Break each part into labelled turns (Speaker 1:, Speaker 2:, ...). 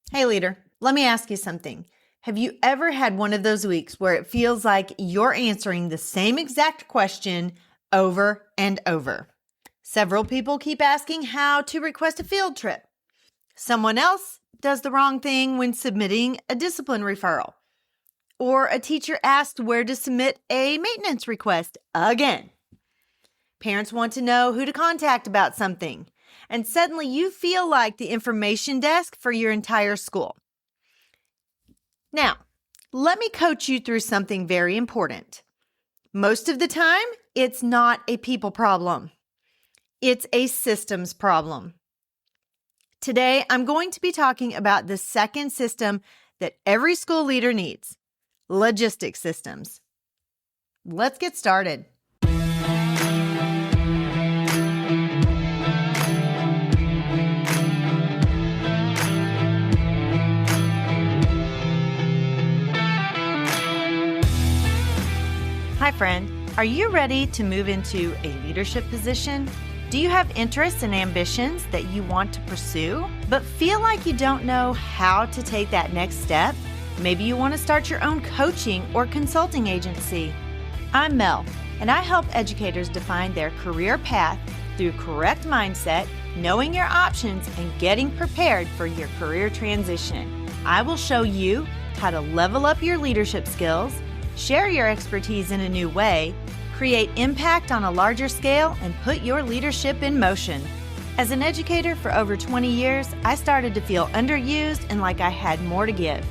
Speaker 1: Hey, leader, let me ask you something. Have you ever had one of those weeks where it feels like you're answering the same exact question over and over? Several people keep asking how to request a field trip. Someone else does the wrong thing when submitting a discipline referral. Or a teacher asked where to submit a maintenance request again. Parents want to know who to contact about something. And suddenly you feel like the information desk for your entire school. Now, let me coach you through something very important. Most of the time, it's not a people problem. It's a systems problem. Today, I'm going to be talking about the second system that every school leader needs, logistics systems. Let's get started. Hi, friend. Are you ready to move into a leadership position? Do you have interests and ambitions that you want to pursue, but feel like you don't know how to take that next step? Maybe you want to start your own coaching or consulting agency. I'm Mel, and I help educators define their career path through correct mindset, knowing your options, and getting prepared for your career transition. I will show you how to level up your leadership skills, share your expertise in a new way, create impact on a larger scale, and put your leadership in motion. As an educator for over 20 years, I started to feel underused and like I had more to give.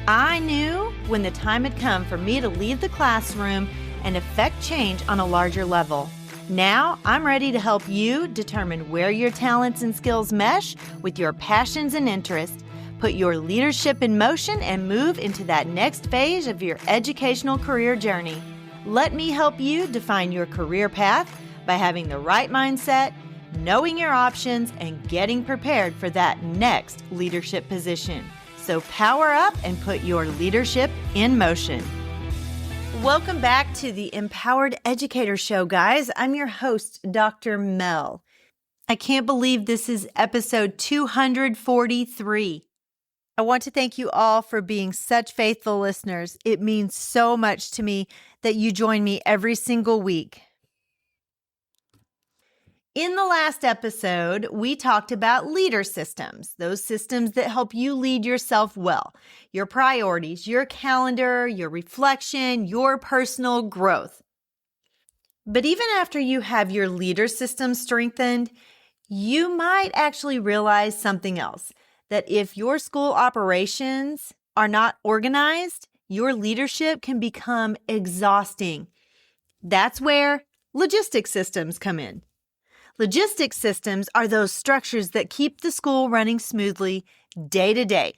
Speaker 1: I knew when the time had come for me to leave the classroom and affect change on a larger level. Now, I'm ready to help you determine where your talents and skills mesh with your passions and interests. Put your leadership in motion and move into that next phase of your educational career journey. Let me help you define your career path by having the right mindset, knowing your options, and getting prepared for that next leadership position. So power up and put your leadership in motion. Welcome back to the Empowered Educator Show, guys. I'm your host, Dr. Mel. I can't believe this is episode 243. I want to thank you all for being such faithful listeners. It means so much to me that you join me every single week. In the last episode, we talked about leader systems, those systems that help you lead yourself well, your priorities, your calendar, your reflection, your personal growth. But even after you have your leader system strengthened, you might actually realize something else. That if your school operations are not organized, your leadership can become exhausting. That's where logistics systems come in. Logistics systems are those structures that keep the school running smoothly day to day.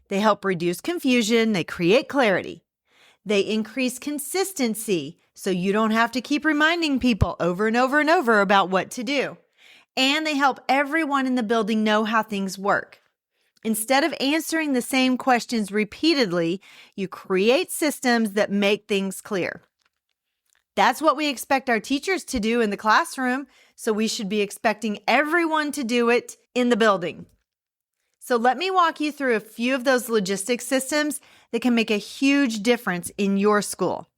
Speaker 1: They help reduce confusion, they create clarity. They increase consistency so you don't have to keep reminding people over and over and over about what to do. And they help everyone in the building know how things work. Instead of answering the same questions repeatedly, you create systems that make things clear. That's what we expect our teachers to do in the classroom, so we should be expecting everyone to do it in the building. So let me walk you through a few of those logistics systems that can make a huge difference in your school.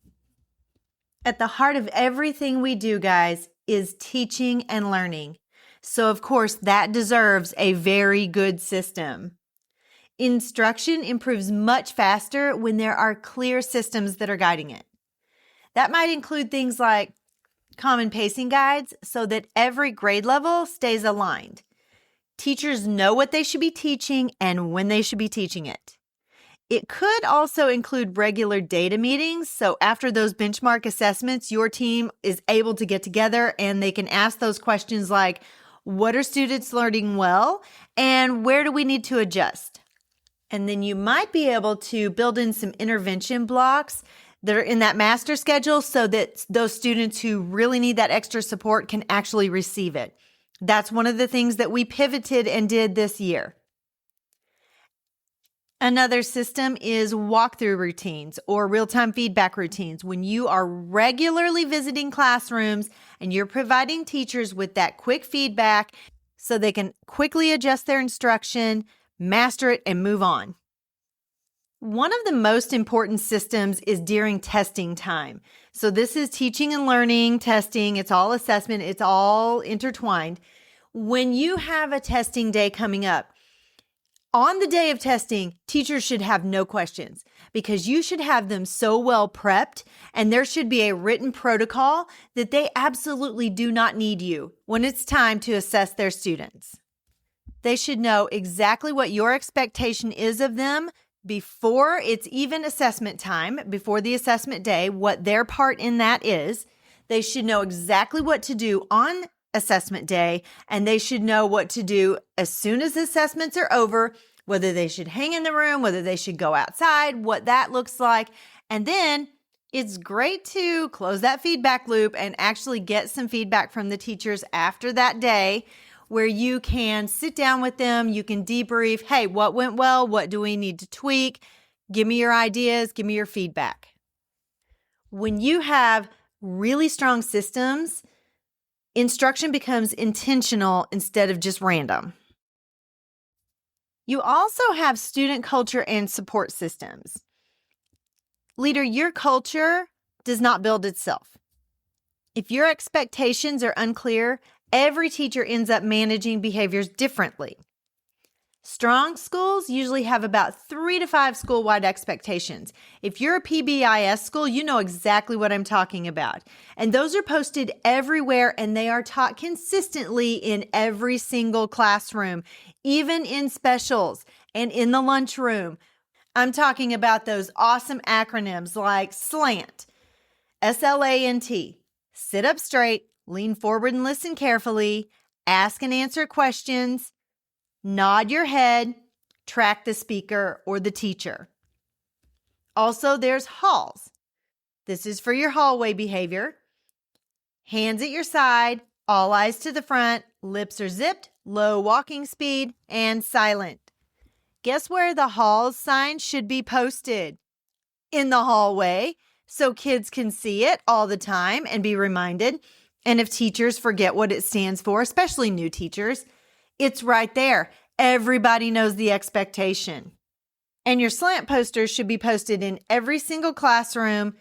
Speaker 1: At the heart of everything we do, guys, is teaching and learning. So, of course, that deserves a very good system. Instruction improves much faster when there are clear systems that are guiding it. That might include things like common pacing guides so that every grade level stays aligned. Teachers know what they should be teaching and when they should be teaching it. It could also include regular data meetings, so after those benchmark assessments, your team is able to get together and they can ask those questions like, what are students learning well, and where do we need to adjust? And then you might be able to build in some intervention blocks that are in that master schedule so that those students who really need that extra support can actually receive it. That's one of the things that we pivoted and did this year. Another system is walkthrough routines or real-time feedback routines. When you are regularly visiting classrooms and you're providing teachers with that quick feedback so they can quickly adjust their instruction, master it, and move on. One of the most important systems is during testing time. So this is teaching and learning, testing, it's all assessment, it's all intertwined. When you have a testing day coming up, on the day of testing, teachers should have no questions because you should have them so well prepped, and there should be a written protocol that they absolutely do not need you when it's time to assess their students. They should know exactly what your expectation is of them before it's even assessment time, before the assessment day, what their part in that is. They should know exactly what to do on assessment day, and they should know what to do as soon as assessments are over, whether they should hang in the room, whether they should go outside, what that looks like. And then it's great to close that feedback loop and actually get some feedback from the teachers after that day, where you can sit down with them, you can debrief, hey, what went well? What do we need to tweak? Give me your ideas, give me your feedback. When you have really strong systems, instruction becomes intentional instead of just random. You also have student culture and support systems. Leader, your culture does not build itself. If your expectations are unclear, every teacher ends up managing behaviors differently. Strong schools usually have about 3 to 5 school-wide expectations. If you're a PBIS school, you know exactly what I'm talking about. And those are posted everywhere, and they are taught consistently in every single classroom, even in specials and in the lunchroom. I'm talking about those awesome acronyms like SLANT, SLANT, sit up straight, lean forward and listen carefully, ask and answer questions, nod your head, track the speaker or the teacher. Also, there's HALLs. This is for your hallway behavior. Hands at your side, all eyes to the front, lips are zipped, low walking speed, and silent. Guess where the HALLs sign should be posted? In the hallway, so kids can see it all the time and be reminded. And if teachers forget what it stands for, especially new teachers, it's right there. Everybody knows the expectation. And your slant posters should be posted in every single classroom,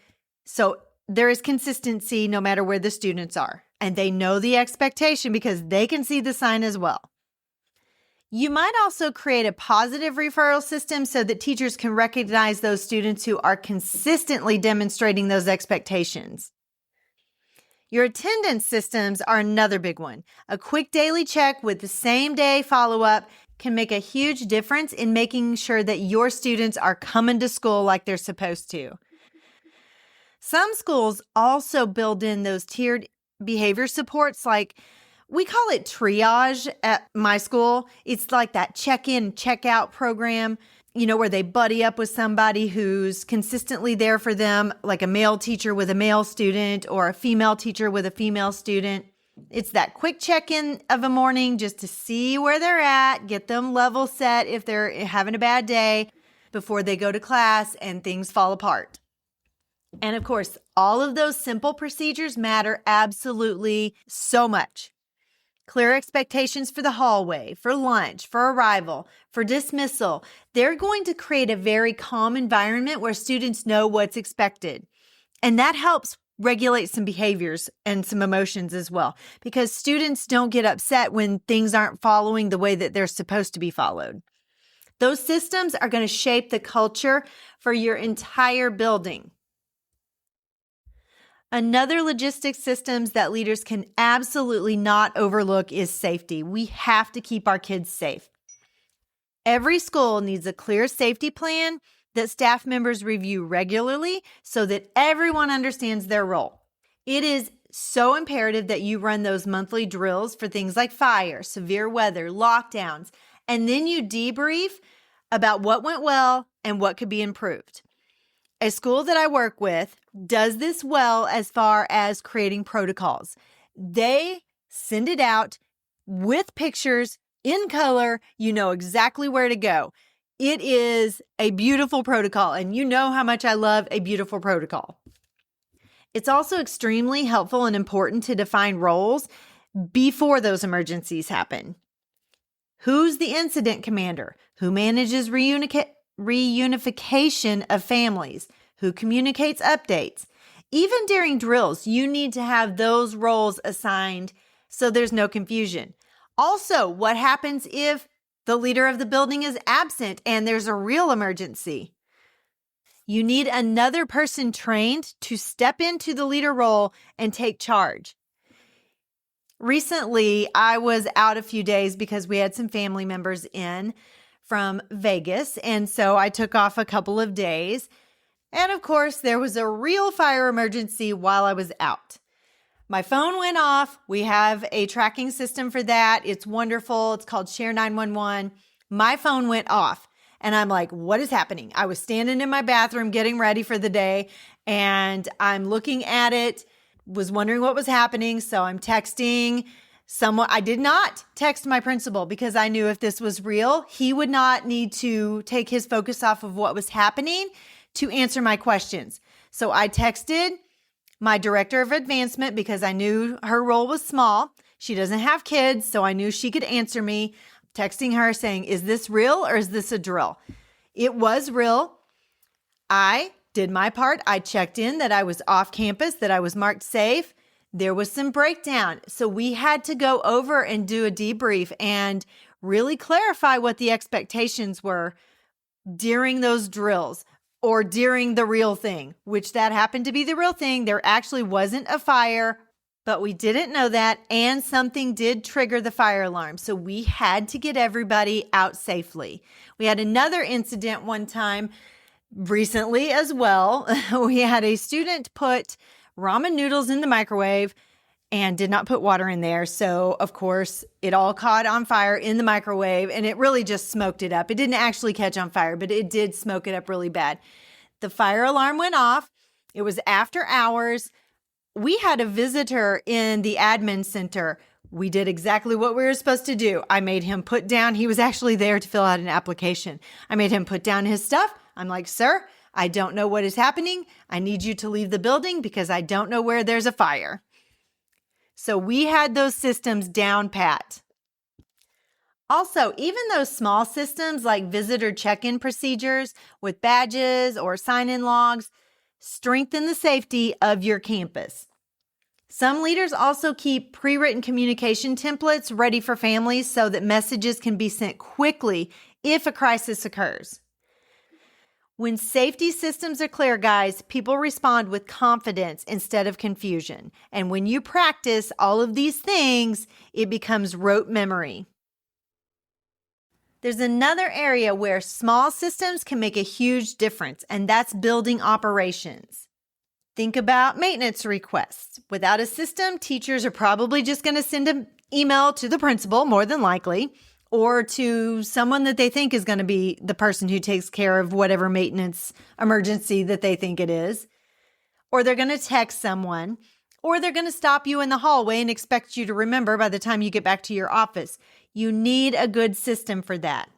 Speaker 1: so there is consistency no matter where the students are. And they know the expectation because they can see the sign as well. You might also create a positive referral system so that teachers can recognize those students who are consistently demonstrating those expectations. Your attendance systems are another big one. A quick daily check with the same day follow-up can make a huge difference in making sure that your students are coming to school like they're supposed to. Some schools also build in those tiered behavior supports, like we call it triage at my school. It's like that check-in, check-out program, where they buddy up with somebody who's consistently there for them, like a male teacher with a male student or a female teacher with a female student. It's that quick check-in of a morning just to see where they're at, get them level set if they're having a bad day before they go to class and things fall apart. And of course, all of those simple procedures matter absolutely so much. Clear expectations for the hallway, for lunch, for arrival, for dismissal. They're going to create a very calm environment where students know what's expected. And that helps regulate some behaviors and some emotions as well, because students don't get upset when things aren't following the way that they're supposed to be followed. Those systems are going to shape the culture for your entire building. Another logistics systems that leaders can absolutely not overlook is safety. We have to keep our kids safe. Every school needs a clear safety plan that staff members review regularly so that everyone understands their role. It is so imperative that you run those monthly drills for things like fire, severe weather, lockdowns, and then you debrief about what went well and what could be improved. A school that I work with does this well as far as creating protocols. They send it out with pictures in color. You know exactly where to go. It is a beautiful protocol, and you know how much I love a beautiful protocol. It's also extremely helpful and important to define roles before those emergencies happen. Who's the incident commander? Who manages reunification of families? Who communicates updates? Even during drills, you need to have those roles assigned so there's no confusion. Also, what happens if the leader of the building is absent and there's a real emergency? You need another person trained to step into the leader role and take charge. Recently, I was out a few days because we had some family members in from Vegas, and so I took off a couple of days. And of course, there was a real fire emergency while I was out. My phone went off. We have a tracking system for that. It's wonderful. It's called Share 911. My phone went off, and I'm like, what is happening? I was standing in my bathroom getting ready for the day, and I'm looking at it, was wondering what was happening. So I'm texting someone. I did not text my principal because I knew if this was real, he would not need to take his focus off of what was happening to answer my questions. So I texted my director of advancement because I knew her role was small. She doesn't have kids, so I knew she could answer me. Texting her saying, is this real or is this a drill? It was real. I did my part. I checked in that I was off campus, that I was marked safe. There was some breakdown. So we had to go over and do a debrief and really clarify what the expectations were during those drills or during the real thing, which that happened to be the real thing. There actually wasn't a fire, but we didn't know that. And something did trigger the fire alarm. So we had to get everybody out safely. We had another incident one time recently as well. We had a student put ramen noodles in the microwave and did not put water in there. So, of course, it all caught on fire in the microwave and it really just smoked it up. It didn't actually catch on fire, but it did smoke it up really bad. The fire alarm went off. It was after hours. We had a visitor in the admin center. We did exactly what we were supposed to do. I made him put down, he was actually there to fill out an application. I made him put down his stuff. I'm like, sir, I don't know what is happening. I need you to leave the building because I don't know where there's a fire. So we had those systems down pat. Also, even those small systems like visitor check-in procedures with badges or sign-in logs strengthen the safety of your campus. Some leaders also keep pre-written communication templates ready for families so that messages can be sent quickly if a crisis occurs. When safety systems are clear, guys, people respond with confidence instead of confusion. And when you practice all of these things, it becomes rote memory. There's another area where small systems can make a huge difference, and that's building operations. Think about maintenance requests. Without a system, teachers are probably just going to send an email to the principal, more than likely, or to someone that they think is going to be the person who takes care of whatever maintenance emergency that they think it is. Or they're going to text someone, or they're going to stop you in the hallway and expect you to remember by the time you get back to your office. You need a good system for that.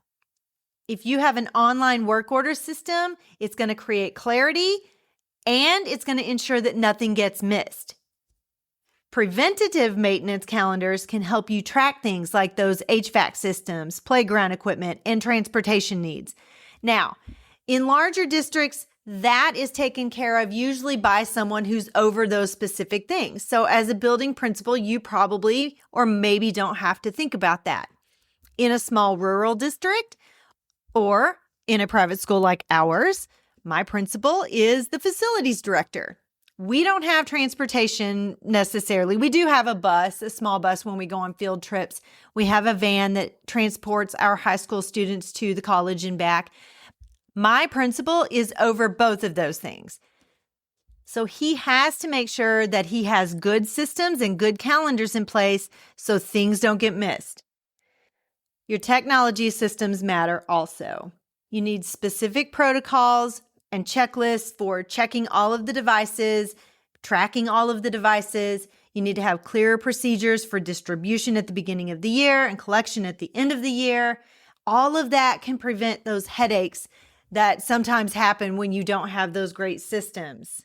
Speaker 1: If you have an online work order system, it's going to create clarity and it's going to ensure that nothing gets missed. Preventative maintenance calendars can help you track things like those HVAC systems, playground equipment, and transportation needs. Now, in larger districts, that is taken care of usually by someone who's over those specific things. So as a building principal, you probably or maybe don't have to think about that. In a small rural district or in a private school like ours, my principal is the facilities director. We don't have transportation necessarily. We do have a bus, a small bus when we go on field trips. We have a van that transports our high school students to the college and back. My principal is over both of those things. So he has to make sure that he has good systems and good calendars in place so things don't get missed. Your technology systems matter also. You need specific protocols and checklists for checking all of the devices, tracking all of the devices. You need to have clearer procedures for distribution at the beginning of the year and collection at the end of the year. All of that can prevent those headaches that sometimes happen when you don't have those great systems.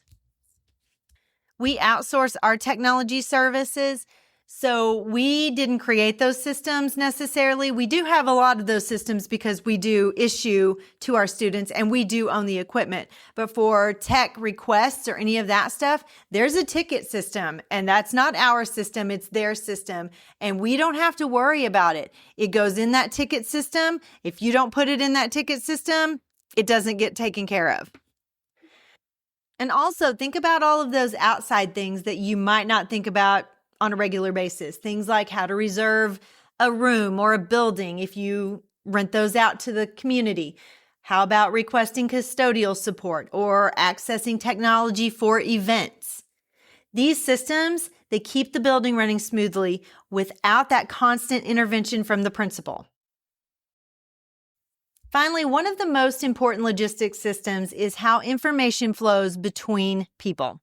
Speaker 1: We outsource our technology services So we didn't create those systems necessarily. We do have a lot of those systems because we do issue to our students and we do own the equipment. But for tech requests or any of that stuff, there's a ticket system, and that's not our system, it's their system. And we don't have to worry about it. It goes in that ticket system. If you don't put it in that ticket system, it doesn't get taken care of. And also think about all of those outside things that you might not think about on a regular basis. Things like how to reserve a room or a building if you rent those out to the community. How about requesting custodial support or accessing technology for events? These systems, they keep the building running smoothly without that constant intervention from the principal. Finally, one of the most important logistics systems is how information flows between people.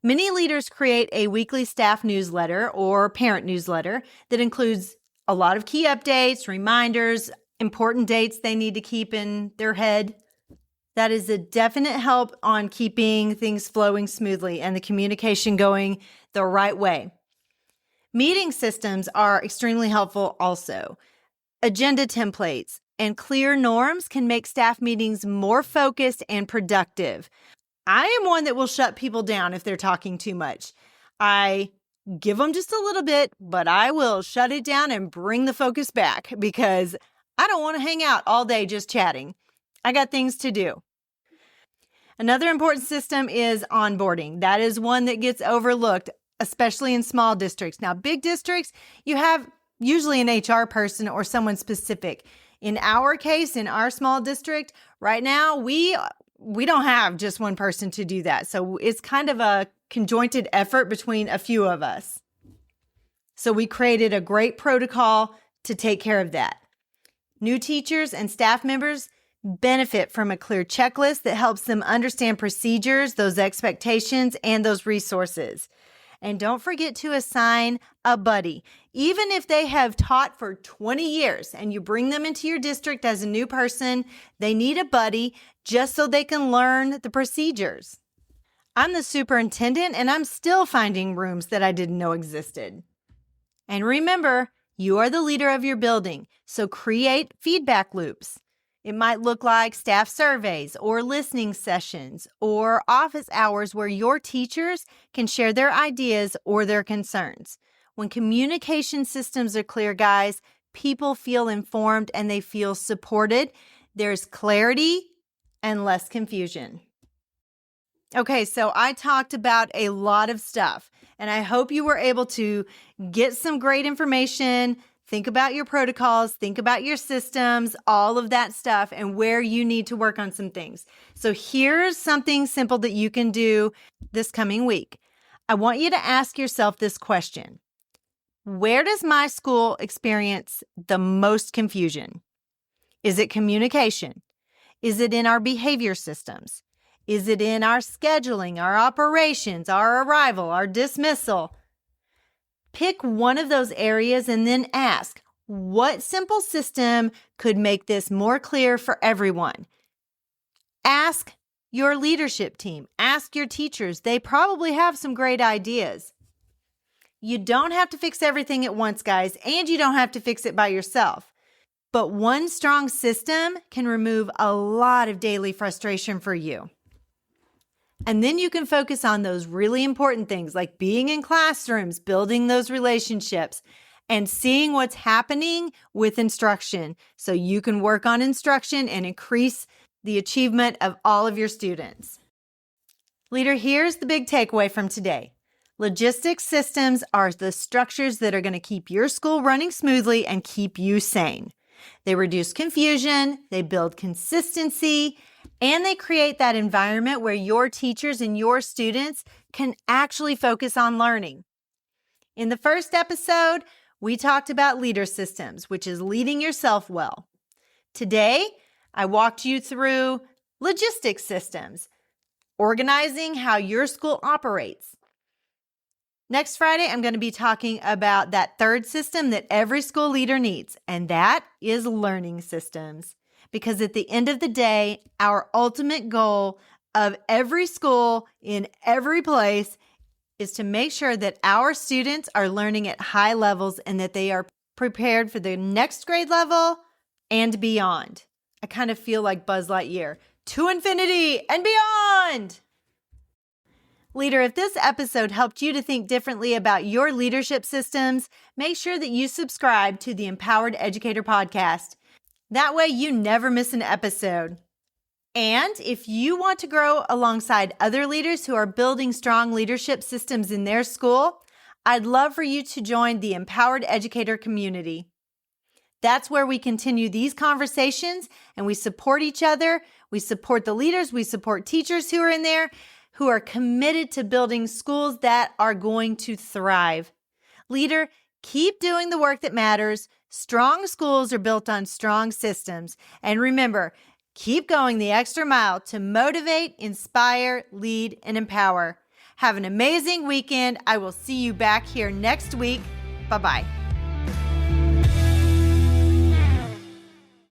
Speaker 1: Many leaders create a weekly staff newsletter or parent newsletter that includes a lot of key updates, reminders, important dates they need to keep in their head. That is a definite help on keeping things flowing smoothly and the communication going the right way. Meeting systems are extremely helpful also. Agenda templates and clear norms can make staff meetings more focused and productive. I am one that will shut people down if they're talking too much. I give them just a little bit, but I will shut it down and bring the focus back because I don't want to hang out all day just chatting. I got things to do. Another important system is onboarding. That is one that gets overlooked, especially in small districts. Now, big districts, you have usually an HR person or someone specific. In our case, in our small district, right now, we don't have just one person to do that. So it's kind of a conjointed effort between a few of us. So we created a great protocol to take care of that. New teachers and staff members benefit from a clear checklist that helps them understand procedures, those expectations, and those resources. And don't forget to assign a buddy. Even if they have taught for 20 years and you bring them into your district as a new person, they need a buddy just so they can learn the procedures. I'm the superintendent and I'm still finding rooms that I didn't know existed. And remember, you are the leader of your building, so create feedback loops. It might look like staff surveys or listening sessions or office hours where your teachers can share their ideas or their concerns. When communication systems are clear, guys, people feel informed and they feel supported. There's clarity and less confusion. Okay, so I talked about a lot of stuff, and I hope you were able to get some great information. Think about your protocols, think about your systems, all of that stuff, and where you need to work on some things. So here's something simple that you can do this coming week. I want you to ask yourself this question. Where does my school experience the most confusion? Is it communication? Is it in our behavior systems? Is it in our scheduling, our operations, our arrival, our dismissal? Pick one of those areas and then ask, what simple system could make this more clear for everyone? Ask your leadership team. Ask your teachers. They probably have some great ideas. You don't have to fix everything at once, guys, and you don't have to fix it by yourself. But one strong system can remove a lot of daily frustration for you. And then you can focus on those really important things like being in classrooms, building those relationships, and seeing what's happening with instruction so you can work on instruction and increase the achievement of all of your students. Leader, here's the big takeaway from today. Logistics systems are the structures that are going to keep your school running smoothly and keep you sane. They reduce confusion, they build consistency, and they create that environment where your teachers and your students can actually focus on learning. In the first episode, we talked about leader systems, which is leading yourself well. Today, I walked you through logistics systems, organizing how your school operates. Next Friday, I'm going to be talking about that third system that every school leader needs, and that is learning systems. Because at the end of the day, our ultimate goal of every school in every place is to make sure that our students are learning at high levels and that they are prepared for the next grade level and beyond. I kind of feel like Buzz Lightyear, to infinity and beyond. Leader, if this episode helped you to think differently about your leadership systems, make sure that you subscribe to the Empowered Educator podcast. That way you never miss an episode. And if you want to grow alongside other leaders who are building strong leadership systems in their school, I'd love for you to join the Empowered Educator community. That's where we continue these conversations and we support each other. We support the leaders. We support teachers who are in there, who are committed to building schools that are going to thrive. Leader, keep doing the work that matters. Strong schools are built on strong systems. And remember, keep going the extra mile to motivate, inspire, lead, and empower. Have an amazing weekend. I will see you back here next week. Bye-bye.